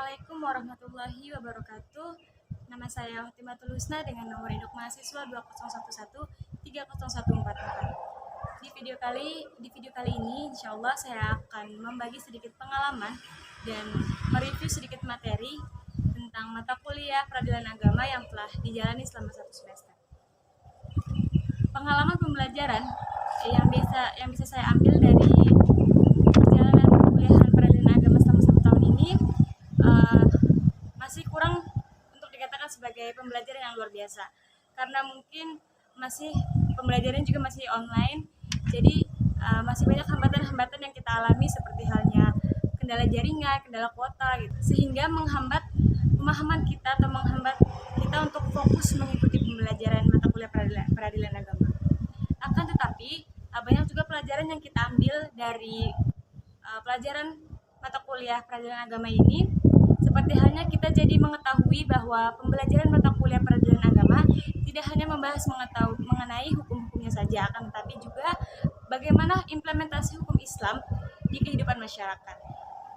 Assalamualaikum warahmatullahi wabarakatuh. Nama saya Wahtimatul Husna dengan nomor induk mahasiswa 2011-301444. Di video kali ini insya Allah saya akan membagi sedikit pengalaman dan mereview sedikit materi tentang mata kuliah peradilan agama yang telah dijalani selama 1 semester. Pengalaman pembelajaran yang bisa saya ambil dari perjalanan perkuliahan peradilan agama selama 1 tahun ini masih kurang untuk dikatakan sebagai pembelajaran yang luar biasa, karena mungkin pembelajaran juga masih online, jadi masih banyak hambatan-hambatan yang kita alami seperti halnya kendala jaringan, kendala kuota gitu, sehingga menghambat pemahaman kita atau menghambat kita untuk fokus mengikuti pembelajaran mata kuliah peradilan agama. Akan tetapi banyak juga pelajaran yang kita ambil dari pelajaran mata kuliah peradilan agama ini, seperti halnya kita jadi mengetahui bahwa pembelajaran mata kuliah peradilan agama tidak hanya membahas mengenai hukum-hukumnya saja, akan tetapi juga bagaimana implementasi hukum Islam di kehidupan masyarakat.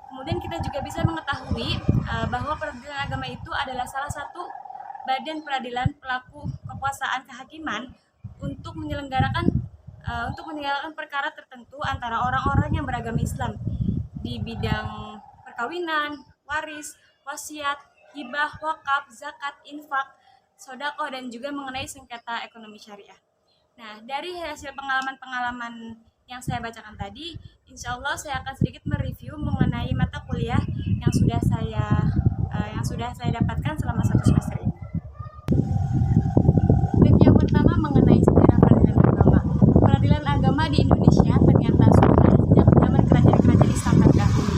Kemudian kita juga bisa mengetahui bahwa peradilan agama itu adalah salah satu badan peradilan pelaku kekuasaan kehakiman untuk menyelenggarakan perkara tertentu antara orang-orang yang beragama Islam di bidang perkawinan, waris, wasiat, hibah, wakaf, zakat, infak, sedekah, dan juga mengenai sengketa ekonomi syariah. Nah, dari hasil pengalaman-pengalaman yang saya bacakan tadi, insya Allah saya akan sedikit mereview mengenai mata kuliah yang sudah saya dapatkan selama 1 semester ini. Yang pertama mengenai sejarah peradilan agama. Peradilan agama di Indonesia ternyata sudah ada sejak zaman kerajaan-kerajaan Islam terdahulu.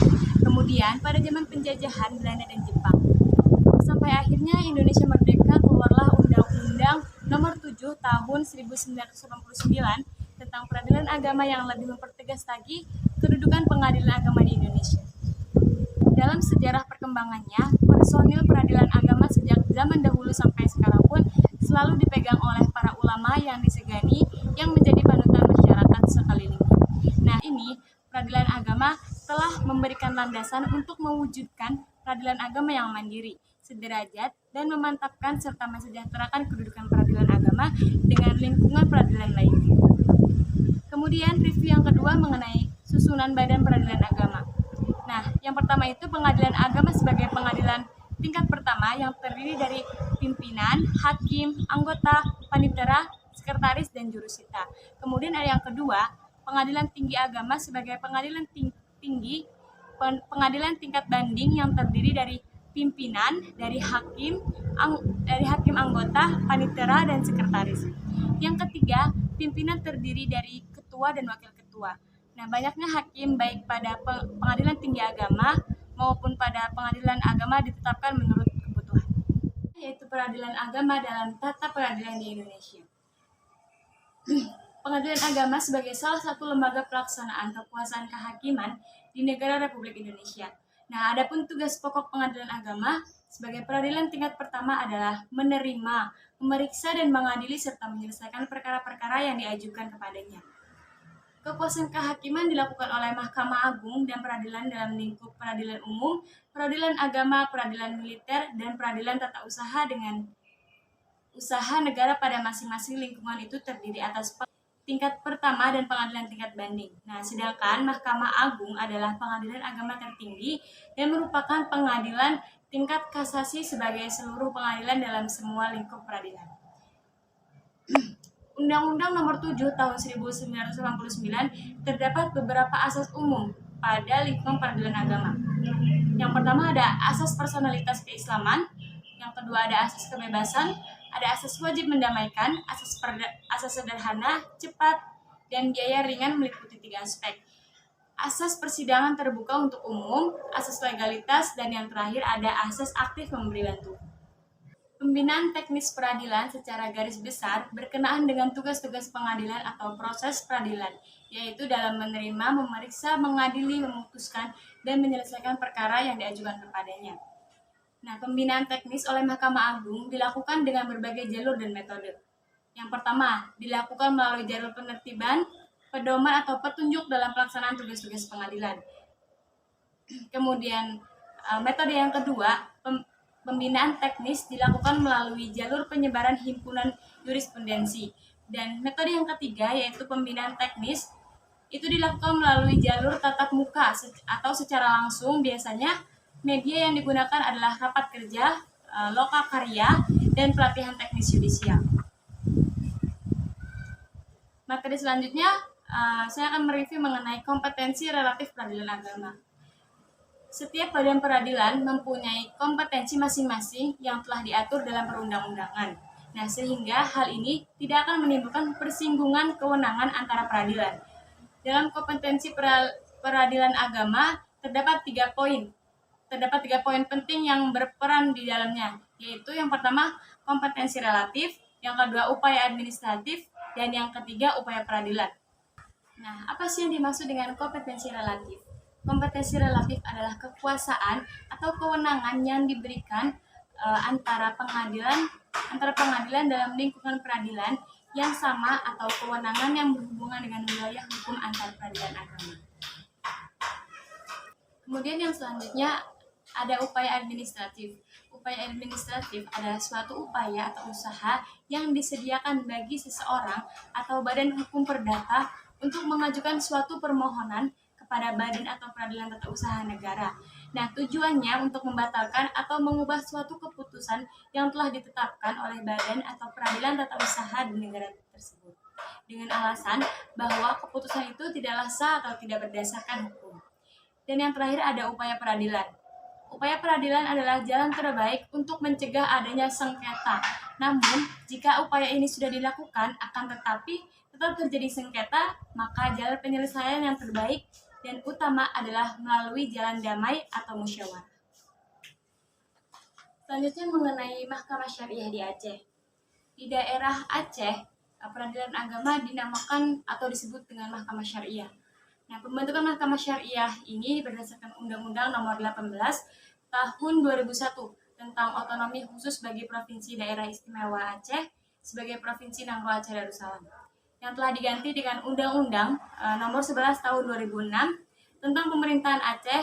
Kemudian pada zaman penjajahan Belanda dan Jepang, sampai akhirnya Indonesia merdeka, keluarlah Undang-Undang Nomor 7 Tahun 1989 tentang peradilan agama yang lebih mempertegas lagi kedudukan pengadilan agama di Indonesia. Dalam sejarah perkembangannya, personil peradilan agama sejak zaman dahulu sampai sekarang pun selalu dipegang oleh para ulama yang disegani, yang menjadi panutan masyarakat sekelilingnya. Nah, ini peradilan agama telah memberikan landasan untuk mewujudkan peradilan agama yang mandiri, sederajat, dan memantapkan serta mensejahterakan kedudukan peradilan agama dengan lingkungan peradilan lainnya. Kemudian review yang kedua mengenai susunan badan peradilan agama. Nah, yang pertama itu pengadilan agama sebagai pengadilan tingkat pertama yang terdiri dari pimpinan, hakim, anggota, panitera, sekretaris, dan jurusita. Kemudian ada yang kedua, pengadilan tinggi agama sebagai pengadilan pengadilan tingkat banding yang terdiri dari pimpinan, dari hakim anggota, panitera, dan sekretaris. Yang ketiga, pimpinan terdiri dari ketua dan wakil ketua. Nah, banyaknya hakim baik pada pengadilan tinggi agama maupun pada pengadilan agama ditetapkan menurut kebutuhan, yaitu peradilan agama dalam tata peradilan di Indonesia. Pengadilan agama sebagai salah satu lembaga pelaksanaan kekuasaan kehakiman di negara Republik Indonesia. Nah, adapun tugas pokok pengadilan agama sebagai peradilan tingkat pertama adalah menerima, memeriksa, dan mengadili serta menyelesaikan perkara-perkara yang diajukan kepadanya. Kekuasaan kehakiman dilakukan oleh Mahkamah Agung dan peradilan dalam lingkup peradilan umum, peradilan agama, peradilan militer, dan peradilan tata usaha dengan usaha negara pada masing-masing lingkungan itu terdiri atas tingkat pertama dan pengadilan tingkat banding. Nah, sedangkan Mahkamah Agung adalah pengadilan agama tertinggi dan merupakan pengadilan tingkat kasasi sebagai seluruh pengadilan dalam semua lingkup peradilan. Undang-Undang Nomor 7 Tahun 1989 terdapat beberapa asas umum pada lingkungan peradilan agama. Yang pertama ada asas personalitas keislaman, yang kedua ada asas kebebasan, ada asas wajib mendamaikan, asas sederhana, cepat, dan biaya ringan meliputi 3 aspek. Asas persidangan terbuka untuk umum, asas legalitas, dan yang terakhir ada asas aktif memberi bantuan. Pembinaan teknis peradilan secara garis besar berkenaan dengan tugas-tugas pengadilan atau proses peradilan, yaitu dalam menerima, memeriksa, mengadili, memutuskan, dan menyelesaikan perkara yang diajukan kepadanya. Nah, pembinaan teknis oleh Mahkamah Agung dilakukan dengan berbagai jalur dan metode. Yang pertama, dilakukan melalui jalur penertiban, pedoman atau petunjuk dalam pelaksanaan tugas-tugas pengadilan. Kemudian Metode yang kedua, pembinaan teknis dilakukan melalui jalur penyebaran himpunan jurisprudensi. Dan metode yang ketiga, yaitu pembinaan teknis, itu dilakukan melalui jalur tatap muka atau secara langsung. Biasanya media yang digunakan adalah rapat kerja, lokakarya, dan pelatihan teknis yudisial. Materi selanjutnya, saya akan mereview mengenai kompetensi relatif peradilan agama. Setiap badan peradilan mempunyai kompetensi masing-masing yang telah diatur dalam perundang-undangan. Nah, sehingga hal ini tidak akan menimbulkan persinggungan kewenangan antara peradilan. Dalam kompetensi peradilan agama terdapat 3 poin. Terdapat 3 poin penting yang berperan di dalamnya, yaitu yang pertama kompetensi relatif, yang kedua upaya administratif, dan yang ketiga upaya peradilan. Nah, apa sih yang dimaksud dengan kompetensi relatif? Kompetensi relatif adalah kekuasaan atau kewenangan yang diberikan antara pengadilan dalam lingkungan peradilan yang sama atau kewenangan yang berhubungan dengan wilayah hukum antar peradilan agama. Kemudian yang selanjutnya ada upaya administratif. Upaya administratif adalah suatu upaya atau usaha yang disediakan bagi seseorang atau badan hukum perdata untuk mengajukan suatu permohonan kepada badan atau peradilan tata usaha negara. Nah, tujuannya untuk membatalkan atau mengubah suatu keputusan yang telah ditetapkan oleh badan atau peradilan tata usaha di negara tersebut, dengan alasan bahwa keputusan itu tidaklah sah atau tidak berdasarkan hukum. Dan yang terakhir ada upaya peradilan. Upaya peradilan adalah jalan terbaik untuk mencegah adanya sengketa. Namun, jika upaya ini sudah dilakukan, akan tetapi tetap terjadi sengketa, maka jalan penyelesaian yang terbaik dan utama adalah melalui jalan damai atau musyawarah. Selanjutnya mengenai Mahkamah Syariah di Aceh. Di daerah Aceh, peradilan agama dinamakan atau disebut dengan Mahkamah Syariah. Nah, pembentukan Mahkamah Syariah ini berdasarkan Undang-Undang Nomor 18 Tahun 2001 tentang otonomi khusus bagi Provinsi Daerah Istimewa Aceh sebagai Provinsi Nangro Aceh Darussalam, yang telah diganti dengan Undang-Undang Nomor 11 Tahun 2006 tentang Pemerintahan Aceh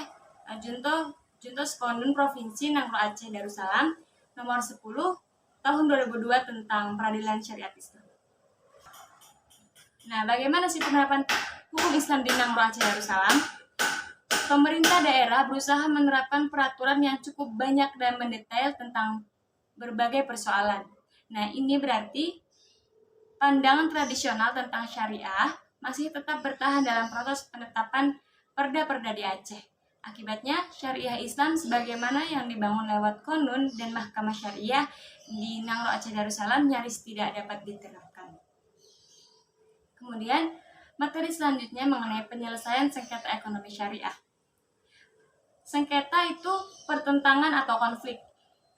Junto Sekondun Provinsi Nangro Aceh Darussalam, Nomor 10 Tahun 2002 tentang Peradilan Syariat Islam. Nah, bagaimana sih penerapan hukum Islam di Nangro Aceh Darussalam? Pemerintah daerah berusaha menerapkan peraturan yang cukup banyak dan mendetail tentang berbagai persoalan. Nah, ini berarti pandangan tradisional tentang syariah masih tetap bertahan dalam proses penetapan perda-perda di Aceh. Akibatnya, syariah Islam sebagaimana yang dibangun lewat Konun dan Mahkamah Syariah di Nangro Aceh Darussalam nyaris tidak dapat diterapkan. Kemudian, materi selanjutnya mengenai penyelesaian sengketa ekonomi syariah. Sengketa itu pertentangan atau konflik.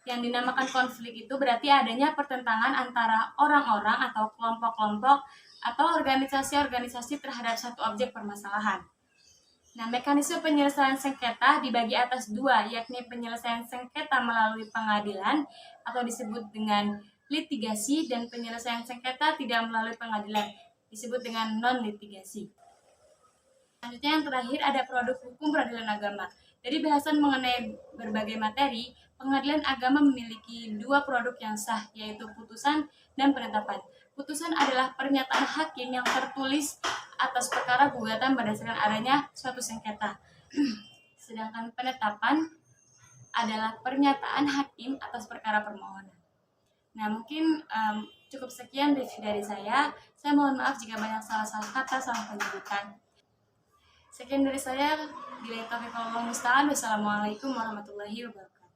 Yang dinamakan konflik itu berarti adanya pertentangan antara orang-orang atau kelompok-kelompok atau organisasi-organisasi terhadap satu objek permasalahan. Nah, mekanisme penyelesaian sengketa dibagi atas 2, yakni penyelesaian sengketa melalui pengadilan atau disebut dengan litigasi, dan penyelesaian sengketa tidak melalui pengadilan disebut dengan non-litigasi. Selanjutnya yang terakhir ada produk hukum peradilan agama. Dari bahasan mengenai berbagai materi, pengadilan agama memiliki 2 produk yang sah, yaitu putusan dan penetapan. Putusan adalah pernyataan hakim yang tertulis atas perkara gugatan berdasarkan adanya suatu sengketa. Sedangkan penetapan adalah pernyataan hakim atas perkara permohonan. Nah, mungkin cukup sekian review dari saya. Saya mohon maaf jika banyak salah-salah kata, salah penyebutan. Sekian dari saya. Wassalamualaikum warahmatullahi wabarakatuh.